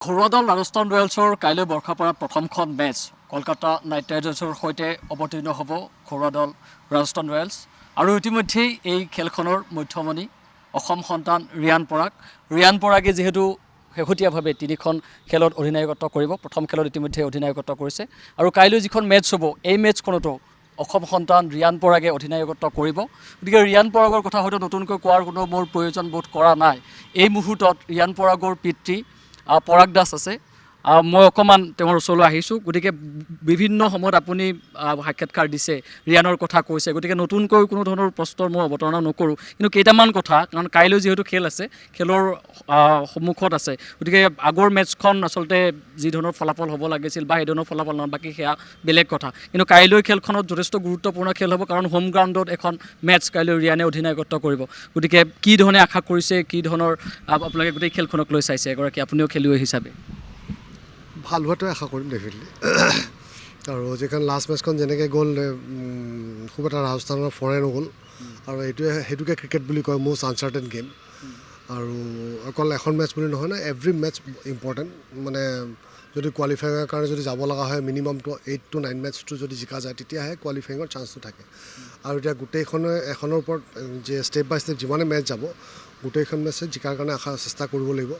ঘৰুৱা দল ৰাজস্থান ৰয়েলছৰ কাইলৈ বৰ্ষাপাৰাত প্ৰথমখন মেচ কলকাতা নাইট ৰাইডাৰ্ছৰ সৈতে অৱতীৰ্ণ হ'ব ঘৰুৱা দল ৰাজস্থান ৰয়েলছ। আৰু ইতিমধ্যেই এই খেলখনৰ মধ্যমণি অসম সন্তান ৰিয়ান পৰাগে যিহেতু শেহতীয়াভাৱে তিনিখন খেলত অধিনায়কত্ব কৰিব, প্ৰথম খেলত ইতিমধ্যে অধিনায়কত্ব কৰিছে আৰু কাইলৈ যিখন মেচ হ'ব এই মেচখনতো অসম সন্তান ৰিয়ান পৰাগে অধিনায়কত্ব কৰিব। গতিকে ৰিয়ান পৰাগৰ কথা হয়তো নতুনকৈ কোৱাৰ কোনো মোৰ প্ৰয়োজন বোধ কৰা নাই। এই মুহূৰ্তত ৰিয়ান পৰাগৰ পিতৃ পৰাগ দাস আছে। মই অকণমান তেওঁৰ ওচৰলৈ আহিছোঁ। গতিকে বিভিন্ন সময়ত আপুনি সাক্ষাৎকাৰ দিছে, ৰিয়ানৰ কথা কৈছে, গতিকে নতুনকৈ কোনো ধৰণৰ প্ৰশ্নৰ মই অৱতাৰণা নকৰোঁ। কিন্তু কেইটামান কথা, কাৰণ কাইলৈ যিহেতু খেল আছে, খেলৰ সন্মুখত আছে, গতিকে আগৰ মেটছখন আচলতে যি ধৰণৰ ফলাফল হ'ব লাগিছিল বা সেই ধৰণৰ ফলাফল নহয়, বাকী সেয়া বেলেগ কথা। কিন্তু কাইলৈ খেলখনত যথেষ্ট গুৰুত্বপূৰ্ণ খেল হ'ব, কাৰণ হোম গ্ৰাউণ্ডত এখন মেটছ কাইলৈ ৰিয়ানে অধিনায়কত্ব কৰিব। গতিকে কি ধৰণে আশা কৰিছে, কি ধৰণৰ আপোনালোকে গোটেই খেলখনক লৈ চাইছে এগৰাকী আপুনিও খেলুৱৈ হিচাপে? ভাল হোৱাটোৱে আশা কৰিম ডেফিনেটলি। আৰু যিখন লাষ্ট মেটছখন যেনেকৈ গ'ল, খুব এটা ৰাজস্থানৰ ফৰে নগ'ল, আৰু সেইটোকে ক্ৰিকেট বুলি কয়, মষ্ট আনচাৰ্টেইন গেম। আৰু অকল এখন মেটছ বুলি নহয়, এভৰি মেটছ ইম্পৰ্টেণ্ট। মানে যদি কোৱালিফাইঙৰ কাৰণে যদি যাব লগা হয়, মিনিমামটো 8 to 9 মেটছটো যদি জিকা যায়, তেতিয়াহে কোৱালিফাইঙৰ চান্সটো থাকে। আৰু এতিয়া গোটেইখনে এখনৰ ওপৰত যে ষ্টেপ বাই ষ্টেপ যিমানে মেটছ যাব, গোটেইখন মেটছে জিকাৰ কাৰণে চেষ্টা কৰিব লাগিব।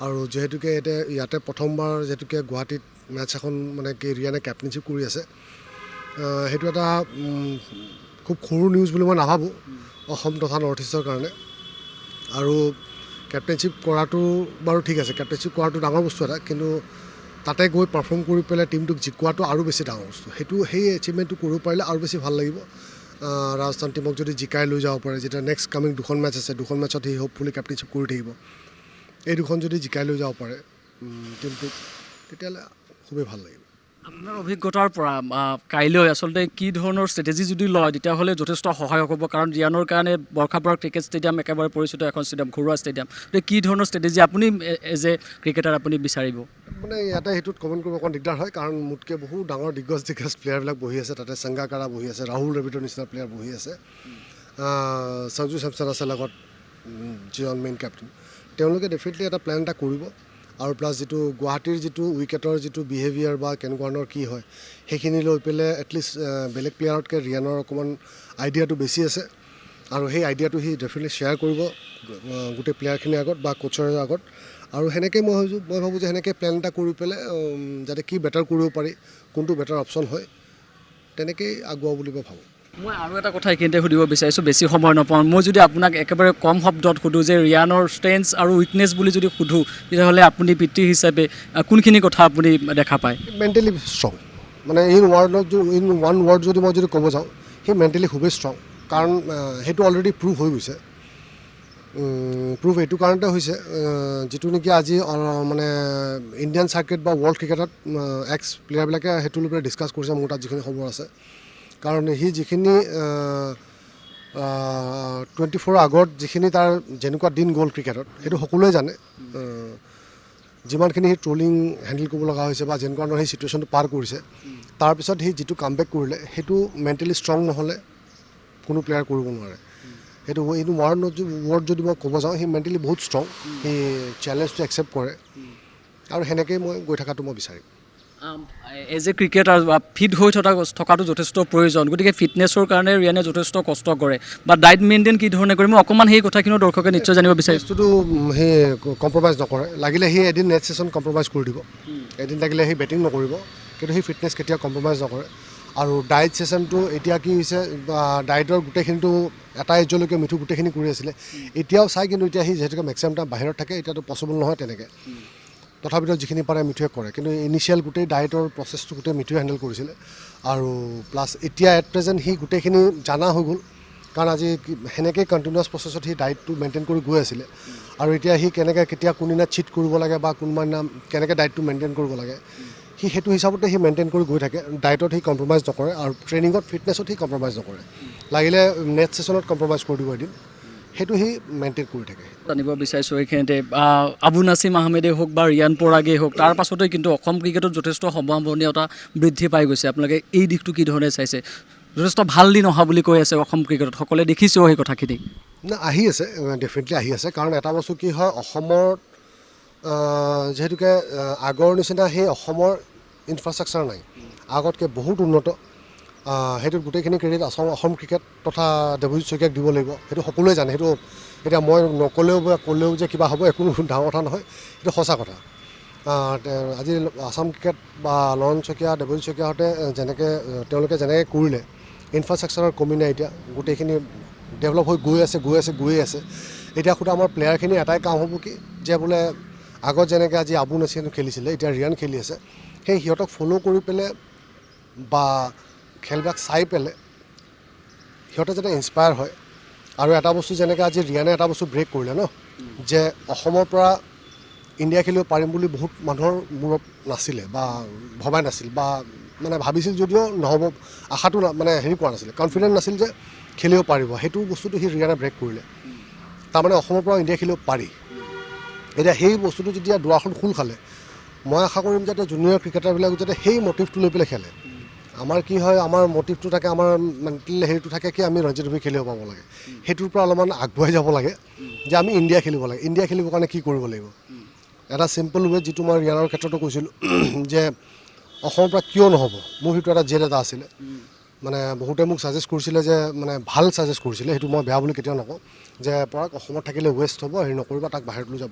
আৰু যিহেতুকে ইয়াতে প্ৰথমবাৰ যিহেতুকে গুৱাহাটীত মেটছ এখন মানে কি ৰিয়ানে কেপ্টেইনশ্বিপ কৰি আছে, সেইটো এটা খুব সৰু নিউজ বুলি মই নাভাবোঁ অসম তথা নৰ্থ ইষ্টৰ কাৰণে। আৰু কেপ্টেইনশ্বিপ কৰাটো বাৰু ঠিক আছে, কেপ্টেইনশ্বিপ কৰাটো ডাঙৰ বস্তু এটা, কিন্তু তাতে গৈ পাৰফৰ্ম কৰি পেলাই টিমটোক জিকোৱাটো আৰু বেছি ডাঙৰ বস্তু। সেই এচিভমেণ্টটো কৰিব পাৰিলে আৰু বেছি ভাল লাগিব। ৰাজস্থান টিমক যদি জিকাই লৈ যাব পাৰে, যেতিয়া নেক্সট কামিং দুখন মেটছ আছে, দুখন মেটছত সি হোপফুলি কেপ্টেইনশ্বিপ কৰি থাকিব, এই দুখন যদি জিকাই লৈ যাব পাৰে টিমটোক, তেতিয়াহ'লে খুবেই ভাল লাগিব। আপোনাৰ অভিজ্ঞতাৰ পৰা কাইলৈ আচলতে কি ধৰণৰ ষ্ট্ৰেটেজি যদি লয়, তেতিয়াহ'লে যথেষ্ট সহায়ক হ'ব। কাৰণ ৰিয়ানৰ কাৰণে বৰ্ষাপাৰা ক্ৰিকেট ষ্টেডিয়াম একেবাৰে পৰিচিত এখন ষ্টেডিয়াম, ঘৰুৱা ষ্টেডিয়াম। গতিকে কি ধৰণৰ ষ্ট্ৰেটেজি আপুনি এজ এ ক্ৰিকেটাৰ আপুনি বিচাৰিব? মানে ইয়াতে সেইটোত কমেণ্ট কৰিব অকণ দিগদাৰ হয়, কাৰণ মোতকৈ বহুত ডাঙৰ দিগ্গজ প্লেয়াৰবিলাক বহি আছে তাতে। সংগাকাৰা বহি আছে, ৰাহুল দ্ৰাবিড়ৰ নিচিনা প্লেয়াৰ বহি আছে, সঞ্জু চেমছন আছে লগত, যিজন মেইন কেপ্টেইন। তেওঁলোকে ডেফিনেটলি এটা প্লেন এটা কৰিব। আৰু প্লাছ যিটো গুৱাহাটীৰ যিটো উইকেটৰ যিটো বিহেভিয়াৰ বা কেনেকুৱা ধৰণৰ কি হয়, সেইখিনি লৈ পেলাই এটলিষ্ট বেলেগ প্লেয়াৰতকৈ ৰিয়ানৰ অকণমান আইডিয়াটো বেছি আছে। আৰু সেই আইডিয়াটো সি ডেফিনেটলি শ্বেয়াৰ কৰিব গোটেই প্লেয়াৰখিনিৰ আগত বা কোচৰ আগত। আৰু সেনেকৈ মই ভাবোঁ যে সেনেকৈ প্লেন এটা কৰি পেলাই যাতে কি বেটাৰ কৰিব পাৰি, কোনটো বেটাৰ অপশ্যন হয়, তেনেকৈয়ে আগুৱাওঁ বুলি মই ভাবোঁ। মই আৰু এটা কথা এইখিনিতে সুধিব বিচাৰিছোঁ, বেছি সময় নাপাওঁ। মই যদি আপোনাক একেবাৰে কম শব্দত সোধোঁ যে ৰিয়ানৰ ষ্ট্ৰেংথ আৰু উইকনেছ বুলি যদি সোধোঁ, তেতিয়াহ'লে আপুনি পিতৃ হিচাপে কোনখিনি কথা আপুনি দেখা পায়? Mentally strong. মানে ইন ওৱান ৱৰ্ড যদি মই ক'ব যাওঁ, সি মেণ্টেলি খুবেই ষ্ট্ৰং। কাৰণ সেইটো অলৰেডি প্ৰুভ হৈ গৈছে। প্ৰুভ এইটো কাৰণতে হৈছে, যিটো নেকি আজি মানে ইণ্ডিয়ান চাৰ্কিট বা ৱৰ্ল্ড ক্ৰিকেটত এক্স প্লেয়াৰবিলাকে সেইটো লৈ পেলাই ডিছকাছ কৰিছে, মোৰ তাত যিখিনি খবৰ আছে। কাৰণ সি যিখিনি 24 আগত যিখিনি তাৰ যেনেকুৱা দিন গ'ল ক্ৰিকেটত, সেইটো সকলোৱে জানে। যিমানখিনি সি ট্ৰলিং হেণ্ডেল কৰিব লগা হৈছে বা যেনেকুৱা ধৰণৰ সেই চিটুৱেশ্যনটো পাৰ কৰিছে, তাৰপিছত সি যিটো কামবেক কৰিলে, সেইটো মেণ্টেলি ষ্ট্ৰং নহ'লে কোনো প্লেয়াৰ কৰিব নোৱাৰে। সেইটো ৱৰ্ড যদি মই ক'ব যাওঁ, সি মেণ্টেলি বহুত ষ্ট্ৰং। সি চেলেঞ্জটো একচেপ্ট কৰে, আৰু সেনেকৈয়ে মই গৈ থকাটো মই বিচাৰিম। এজ এ ক্ৰিকেটাৰ ফিট হৈ থকাটো যথেষ্ট প্ৰয়োজন। গতিকে ফিটনেছৰ কাৰণে ৰিয়ানে যথেষ্ট কষ্ট কৰে, বা ডায়েট মেইনটেইন কি ধৰণে কৰে, মই অকণমান সেই কথাখিনিও দৰ্শকে নিশ্চয় জানিব বিচাৰিছোঁ। বস্তুটো সি কম্প্ৰমাইজ নকৰে। লাগিলে সি এদিন নেক্সট ছেশ্যন কম্প্ৰমাইজ কৰি দিব, এদিন লাগিলে সি বেটিং নকৰিব, কিন্তু সি ফিটনেছ কেতিয়াও কম্প্ৰমাইজ নকৰে। আৰু ডায়েট ছেশ্যনটো এতিয়া কি হৈছে, ডায়েটৰ গোটেইখিনিতো এটা এজলৈকে মিঠু গোটেইখিনি কৰি আছিলে, এতিয়াও চাই, কিন্তু এতিয়া সি যিহেতুকে মেক্সিমাম টাইম বাহিৰত থাকে, এতিয়াতো পচিবল নহয় তেনেকৈ। তথাপিতো যিখিনি পাৰে মিঠুৱে কৰে, কিন্তু ইনিচিয়েল গোটেই ডায়েটৰ প্ৰচেছটো গোটেই মিঠুৱে হেণ্ডেল কৰিছিলে। আৰু প্লাছ এতিয়া এট প্ৰেজেণ্ট সি গোটেইখিনি জানা হৈ গ'ল, কাৰণ আজি সেনেকৈ কণ্টিনিউৱাছ প্ৰচেছত সি ডায়েটটো মেইনটেইন কৰি গৈ আছিলে। আৰু এতিয়া সি কেনেকৈ কেতিয়া কোনদিনা চিট কৰিব লাগে বা কোনোবা দিনা কেনেকৈ ডায়েটটো মেইনটেইন কৰিব লাগে, সি সেইটো হিচাপতে সি মেইনটেইন কৰি গৈ থাকে। ডায়েটত সি কম্প্ৰমাইজ নকৰে, আৰু ট্ৰেইনিঙত ফিটনেছত সি কম্প্ৰমাইজ নকৰে। লাগিলে নেক্সট ছেশ্যনত কম্প্ৰমাইজ কৰি দিব এদিন, সেইটো সি মেইনটেইন কৰি থাকে। জানিব বিচাৰিছোঁ এইখিনিতে, আবু নাছিম আহমেদেই হওক বা ৰিয়ান পৰাগেই হওক, তাৰ পাছতে কিন্তু অসম ক্ৰিকেটত যথেষ্ট সম্ভাৱনীয়তা বৃদ্ধি পাই গৈছে। আপোনালোকে এই দিশটো কি ধৰণে চাইছে? যথেষ্ট ভাল দিন অহা বুলি কৈ আছে অসম ক্ৰিকেটত, সকলোৱে দেখিছেও সেই কথাখিনি। আহি আছে, ডেফিনেটলি আহি আছে। কাৰণ এটা বস্তু কি হয়, অসমত যিহেতুকে আগৰ নিচিনা সেই অসমৰ ইনফ্ৰাষ্ট্ৰাকচাৰ নাই, আগতকৈ বহুত উন্নত। সেইটোত গোটেইখিনি ক্ৰেডিট অসম ক্ৰিকেট তথা দেৱজিৎ শইকীয়াক দিব লাগিব, সেইটো সকলোৱে জানে। সেইটো এতিয়া মই নক'লেও বা ক'লেও যে কিবা হ'ব একো ডাঙৰ কথা নহয়, সেইটো সঁচা কথা। আজি আসাম ক্ৰিকেট বা লৰণ শইকীয়া, দেৱজিৎ শইকীয়াহঁতে তেওঁলোকে যেনেকৈ কৰিলে, ইনফ্ৰাষ্ট্ৰাকচাৰৰ কমি নাই, এতিয়া গোটেইখিনি ডেভেলপ হৈ গৈ আছে। এতিয়া সুধা আমাৰ প্লেয়াৰখিনি এটাই কাম হ'ব কি, যে বোলে আগত যেনেকৈ আজি আবু নাছিন খেলিছিলে, এতিয়া ৰিয়ান খেলি আছে, সেই সিহঁতক ফ'ল' কৰি পেলাই বা খেলবিলাক চাই পেলাই সিহঁতে যাতে ইনস্পায়াৰ হয়। আৰু এটা বস্তু যেনেকৈ আজি ৰিয়ানে এটা বস্তু ব্ৰেক কৰিলে ন, যে অসমৰ পৰা ইণ্ডিয়া খেলিব পাৰিম বুলি বহুত মানুহৰ মূৰত নাছিলে বা ভবাই নাছিল, বা মানে ভাবিছিল যদিও নহ'ব, আশাটো মানে হেৰি কৰা নাছিলে, কনফিডেণ্ট নাছিল যে খেলিব পাৰিব। সেইটো বস্তুটো সি ৰিয়ানে ব্ৰেক কৰিলে, তাৰমানে অসমৰ পৰা ইণ্ডিয়া খেলিব পাৰি। এতিয়া সেই বস্তুটো যেতিয়া দুৱাৰখন খোল খালে, মই আশা কৰিম যাতে জুনিয়ৰ ক্ৰিকেটাৰবিলাক যাতে সেই মটিভটো লৈ পেলাই খেলে। আমাৰ কি হয়, আমাৰ মটিভটো থাকে, আমাৰ মেণ্টেল হেৰিটো থাকে কি আমি ৰঞ্জি ট্ৰফি খেলিব পাব লাগে, সেইটোৰ পৰা অলপমান আগবঢ়াই যাব লাগে, যে আমি ইণ্ডিয়া খেলিব লাগে। ইণ্ডিয়া খেলিবৰ কাৰণে কি কৰিব লাগিব, এটা চিম্পল ৱে, যিটো মই ৰিয়ানৰ ক্ষেত্ৰতো কৈছিলোঁ, যে অসমৰ পৰা কিয় নহ'ব, মোৰ সেইটো এটা জেদ এটা আছিলে। মানে বহুতে মোক ছাজেষ্ট কৰিছিলে, যে মানে ভাল ছাজেষ্ট কৰিছিলে, সেইটো মই বেয়া বুলি কেতিয়াও নকওঁ, যে পৰাগ অসমত থাকিলে ৱেষ্ট হ'ব, হেৰি নকৰিবা, তাক বাহিৰত লৈ যা।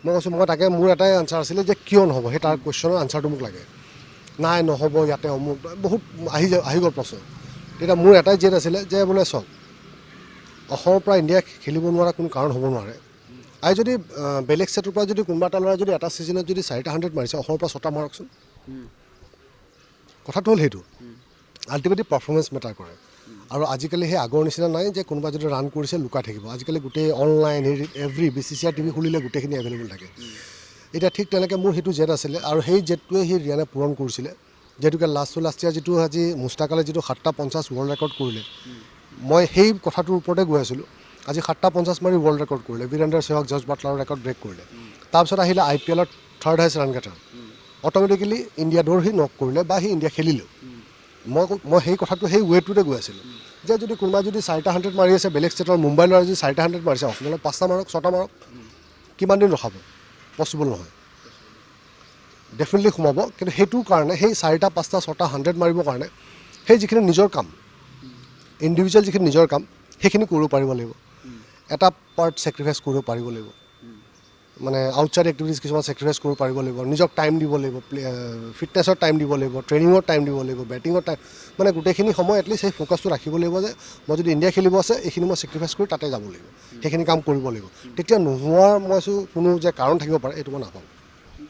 মই কৈছোঁ, মই তাকে মোৰ এটাই আনচাৰ আছিলে যে কিয় নহ'ব, সেই তাৰ কুৱেশ্যনৰ আনচাৰটো মোক লাগে। নাই নহ'ব, ইয়াতে অমুক বহুত আহি গ'ল প্ৰশ্ন। তেতিয়া মোৰ এটাই জেদ আছিলে যে বোলে চাওক, অসমৰ পৰা ইণ্ডিয়া খেলিব নোৱাৰা কোনো কাৰণ হ'ব নোৱাৰে। আৰু যদি বেলেগ ষ্টেটৰ পৰা যদি কোনোবা এটা ল'ৰাই যদি এটা ছিজনত যদি 4টা 100 মাৰিছে, অসমৰ পৰা 6টা মাৰকচোন। কথাটো হ'ল সেইটো, আল্টিমেটলি পাৰফৰ্মেঞ্চ মেটাৰ কৰে। আৰু আজিকালি সেই আগৰ নিচিনা নাই যে কোনোবা যদি ৰান কৰিছে লুকাই থাকিব। আজিকালি গোটেই অনলাইন এভৰি BCCI TV খুলিলে গোটেইখিনি এভেইলেবল থাকে। এতিয়া ঠিক তেনেকৈ মোৰ সেইটো জেদ আছিলে, আৰু সেই জেদটোৱে সি ৰিয়ানে পূৰণ কৰিছিলে। যিহেতুকে লাষ্ট ইয়াৰ যিটো আজি মুস্তাক আলীয়ে যিটো 7টা 50 ৱৰ্ল্ড ৰেকৰ্ড কৰিলে, মই সেই কথাটোৰ ওপৰতে গৈ আছিলোঁ। আজি 7টা 50 মাৰি ৱৰ্ল্ড ৰেকৰ্ড কৰিলে, বীৰেন্দ্ৰ সেহৱাগ, জৰ্জ বাটলাৰৰ ৰেকৰ্ড ব্ৰেক কৰিলে। তাৰপিছত আহিলে IPL ৰ 3rd highest run getter, automatically India দৌৰ সি নক কৰিলে বা সি ইণ্ডিয়া খেলিলেও। মই সেই কথাটো সেই ৱেটোতে গৈ আছিলোঁ, যে যদি কোনোবাই যদি 4টা 100 মাৰি আছে, বেলেগ ষ্টেটৰ মুম্বাই ল'ৰাই যদি 4টা 100 মাৰিছে, অসমলৈ 5টা মাৰক, 6টা মাৰক, কিমান দিন ৰখাব? পচিবল নহয়, ডেফিনেটলি সোমাব। কিন্তু সেইটোৰ কাৰণে সেই 4টা 5টা 6টা 100 মাৰিবৰ কাৰণে সেই যিখিনি নিজৰ কাম, ইণ্ডিভিজুৱেল যিখিনি নিজৰ কাম, সেইখিনি কৰিব পাৰিব লাগিব। এটা পাৰ্ট ছেক্ৰিফাইচ কৰিব পাৰিব লাগিব, মানে আউটছাইড এক্টিভিটিজ কিছুমান ছেক্ৰিফাইচ কৰিব পাৰিব লাগিব, নিজক টাইম দিব লাগিব, ফিটনেছৰ টাইম দিব লাগিব, ট্ৰেইনিঙৰ টাইম দিব লাগিব, বেটিঙৰ টাইম, মানে গোটেইখিনি সময় এটলিষ্ট সেই ফ'কাছটো ৰাখিব লাগিব, যে মই যদি ইণ্ডিয়া খেলিব আছে, এইখিনি মই ছেক্ৰিফাইচ কৰি তাতে যাব লাগিব, সেইখিনি কাম কৰিব লাগিব। তেতিয়া নোহোৱাৰ মই কোনো যে কাৰণ থাকিব পাৰে, এইটো মই নাপাওঁ।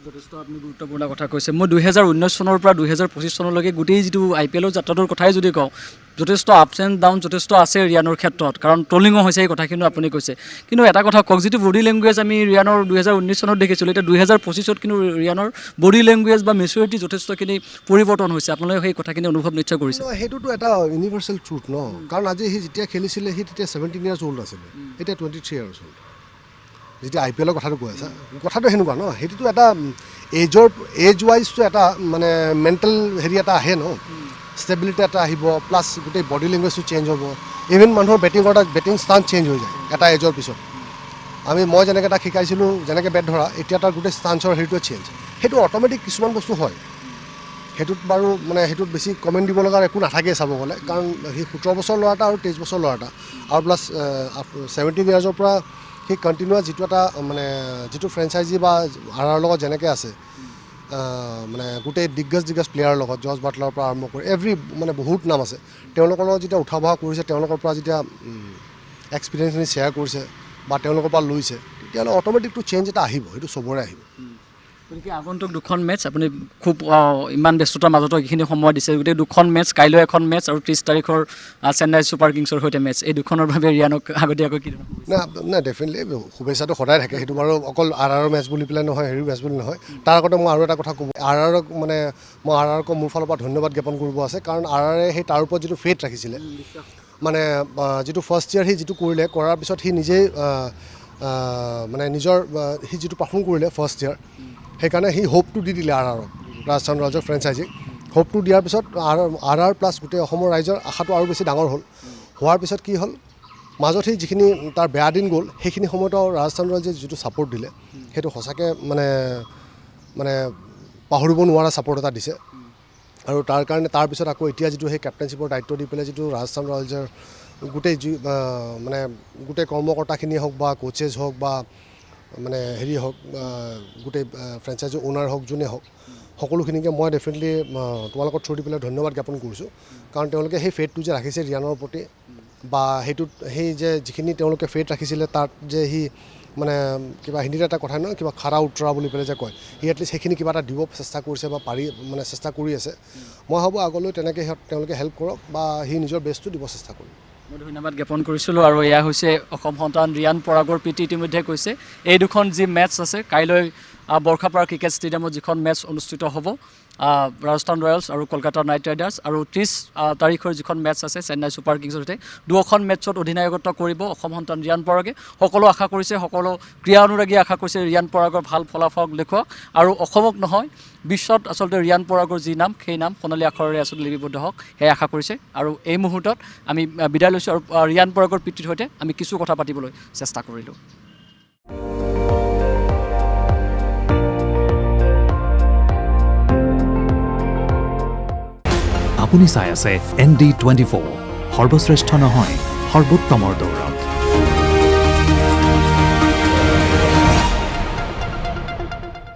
যথেষ্ট আপুনি গুৰুত্বপূৰ্ণ কথা কৈছে। মই 2019 চনৰ পৰা 2025 চনলৈকে গোটেই যিটো IPL ৰ যাত্ৰাটোৰ কথাই যদি কওঁ, যথেষ্ট আপছ এণ্ড ডাউন যথেষ্ট আছে ৰিয়ানৰ ক্ষেত্ৰত, কাৰণ ট্ৰলিঙো হৈছে এই কথাখিনি আপুনি কৈছে। কিন্তু এটা কথা কওক, যিটো বডি লেংগুৱেজ আমি ৰিয়ানৰ 2019 চনত দেখিছিলোঁ, এতিয়া 2025ত কিন্তু ৰিয়ানৰ বডি লেংগুৱেজ বা মেচিউৰিটি যথেষ্টখিনি পৰিৱৰ্তন হৈছে। আপোনালোকে সেই কথাখিনি অনুভৱ নিশ্চয় কৰিছে। সেইটোতো এটা ইউনিভাৰ্চেল ট্ৰুথ ন, কাৰণ আজি সি যেতিয়া খেলিছিলে সি তেতিয়া 17 years old আছিলে, এতিয়া 23 years old। যেতিয়া IPL ৰ কথাটো কৈ আছা, কথাটো সেনেকুৱা ন, সেইটোতো এটা এজ ৱাইজটো এটা মানে মেণ্টেল হেৰি এটা আহে ন, ষ্টেবিলিটি এটা আহিব, প্লাছ গোটেই বডি লেংগুৱেজটো চেঞ্জ হ'ব। ইভেন মানুহৰ বেটিং ষ্টান্স চেঞ্জ হৈ যায় এটা এজৰ পিছত। মই যেনেকৈ তাক শিকাইছিলোঁ, যেনেকৈ বেট ধৰা, এতিয়া তাৰ গোটেই ষ্টান্সৰ হেৰিটোৱে চেঞ্জ। সেইটো অট'মেটিক কিছুমান বস্তু হয়, সেইটোত বাৰু মানে সেইটোত বেছি কমেণ্ট দিব লগা একো নাথাকে চাব গ'লে, কাৰণ সি 17 বছৰ ল'ৰা এটা আৰু 23 বছৰ ল'ৰা এটা, আৰু প্লাছ 17 yearsৰ পৰা সি কণ্টিনিউৱাছ যিটো এটা মানে যিটো ফ্ৰেঞ্চাইজি বা RR লগত যেনেকৈ আছে, মানে গোটেই দিগ্গজ প্লেয়াৰৰ লগত, জৰ্জ বাটলাৰৰ পৰা আৰম্ভ কৰি মানে বহুত নাম আছে, তেওঁলোকৰ লগত যেতিয়া উঠা বহা কৰিছে, তেওঁলোকৰ পৰা যেতিয়া এক্সপিৰিয়েঞ্চখিনি শ্বেয়াৰ কৰিছে বা তেওঁলোকৰ পৰা লৈছে, তেতিয়াহ'লে অট'মেটিকটো চেঞ্জ এটা আহিব, সেইটো চবৰে আহিব। গতিকে আগন্তুক 2খন মেটচ আপুনি খুব ইমান ব্যস্ততাৰ মাজতো এইখিনি সময় দিছে, গোটেই 2খন মেটচ, কাইলৈ এখন মেটচ আৰু 30 তাৰিখৰ চেন্নাই ছুপাৰ কিংছৰ সৈতে মেটচ, এই 2খনৰ বাবে ৰিয়ানক আগতীয়াকৈ কি নাই ডেফিনেটলি শুভেচ্ছাটো সদায় থাকে, সেইটো বাৰু অকল RR মেটচ বুলি পেলাই নহয়, হেৰি মেটচ বুলি নহয়। তাৰ আগতে মই আৰু এটা কথা ক'ব, RRক মানে মই RRক মোৰ ফালৰ পৰা ধন্যবাদ জ্ঞাপন কৰিব আছে, কাৰণ RRে সেই তাৰ ওপৰত যিটো ফেথ ৰাখিছিলে, মানে যিটো ফাৰ্ষ্ট ইয়াৰ সি যিটো কৰিলে, কৰাৰ পিছত সি নিজেই মানে নিজৰ সি যিটো পাৰফৰ্ম কৰিলে ফাৰ্ষ্ট ইয়াৰ, সেইকাৰণে সি হোপটো দি দিলে RRক, ৰাজস্থান ৰয়েলছৰ ফ্ৰেঞ্চাইজিক হোপটো দিয়াৰ পিছত RR প্লাছ গোটেই অসমৰ ৰাইজৰ আশাটো আৰু বেছি ডাঙৰ হ'ল। হোৱাৰ পিছত কি হ'ল, মাজত সেই যিখিনি তাৰ বেয়া দিন গ'ল সেইখিনি সময়তো ৰাজস্থান ৰয়েলছে যিটো ছাপোৰ্ট দিলে সেইটো সঁচাকৈ মানে পাহৰিব নোৱাৰা ছাপোৰ্ট এটা দিছে আৰু তাৰ কাৰণে তাৰপিছত আকৌ এতিয়া যিটো সেই কেপ্টেইনশ্বিপৰ দায়িত্ব দি পেলাই যিটো ৰাজস্থান ৰয়েলছৰ গোটেই মানে গোটেই কৰ্মকৰ্তাখিনিয়ে হওক বা কোচেছ হওক বা মানে হেৰি হওক গোটেই ফ্ৰেঞ্চাইজিৰ অ'নাৰ হওক যোনে হওক সকলোখিনিকে মই ডেফিনেটলি তোমালোকৰ থ্ৰু দি পেলাই ধন্যবাদ জ্ঞাপন কৰিছোঁ কাৰণ তেওঁলোকে সেই ফেথটো যে ৰাখিছে ৰিয়ানৰ প্ৰতি বা সেইটোত সেই যে যিখিনি তেওঁলোকে ফেথ ৰাখিছিলে তাত যে সি মানে কিবা হিন্দীত এটা কথা নহয় কিবা খাৰা উতৰা বুলি পেলাই যে কয় সি এটলিষ্ট সেইখিনি কিবা এটা দিব চেষ্টা কৰিছে বা মানে চেষ্টা কৰি আছে মই ভাবোঁ আগলৈ তেনেকৈ তেওঁলোকে হেল্প কৰক বা সি নিজৰ বেষ্টটো দিব চেষ্টা কৰিব মই ধন্যবাদ জ্ঞাপন কৰিছিলোঁ আৰু এয়া হৈছে অসম সন্তান ৰিয়ান পৰাগৰ পিতৃ ইতিমধ্যে কৈছে এই দুখন যি মেটচ আছে কাইলৈ বৰ্ষাপাৰা ক্ৰিকেট ষ্টেডিয়ামত যিখন মেটচ অনুষ্ঠিত হ'ব ৰাজস্থান ৰয়েলছ আৰু কলকাতা নাইট ৰাইডাৰ্ছ আৰু 30 তাৰিখৰ যিখন মেটচ আছে চেন্নাই ছুপাৰ কিংছৰ সৈতে দুয়োখন মেটচত অধিনায়কত্ব কৰিব অসম সন্তান ৰিয়ান পৰাগে সকলো আশা কৰিছে সকলো ক্ৰীড়া অনুৰাগীয়ে আশা কৰিছে ৰিয়ান পৰাগৰ ভাল ফলাফল দেখুৱাওক আৰু অসমক নহয় বিশ্বত আচলতে ৰিয়ান পৰাগৰ যি নাম সেই নাম সোণালী আখৰেৰে আচলতে লিপিবদ্ধ হওক সেয়া আশা কৰিছে আৰু এই মুহূৰ্তত আমি বিদায় লৈছোঁ আৰু ৰিয়ান পৰাগৰ পিতৃৰ সৈতে আমি কিছু কথা পাতিবলৈ চেষ্টা কৰিলোঁ আপুনি চাই আছে ND24 সৰ্বশ্ৰেষ্ঠ নহয় সৰ্বোত্তমৰ দৌৰ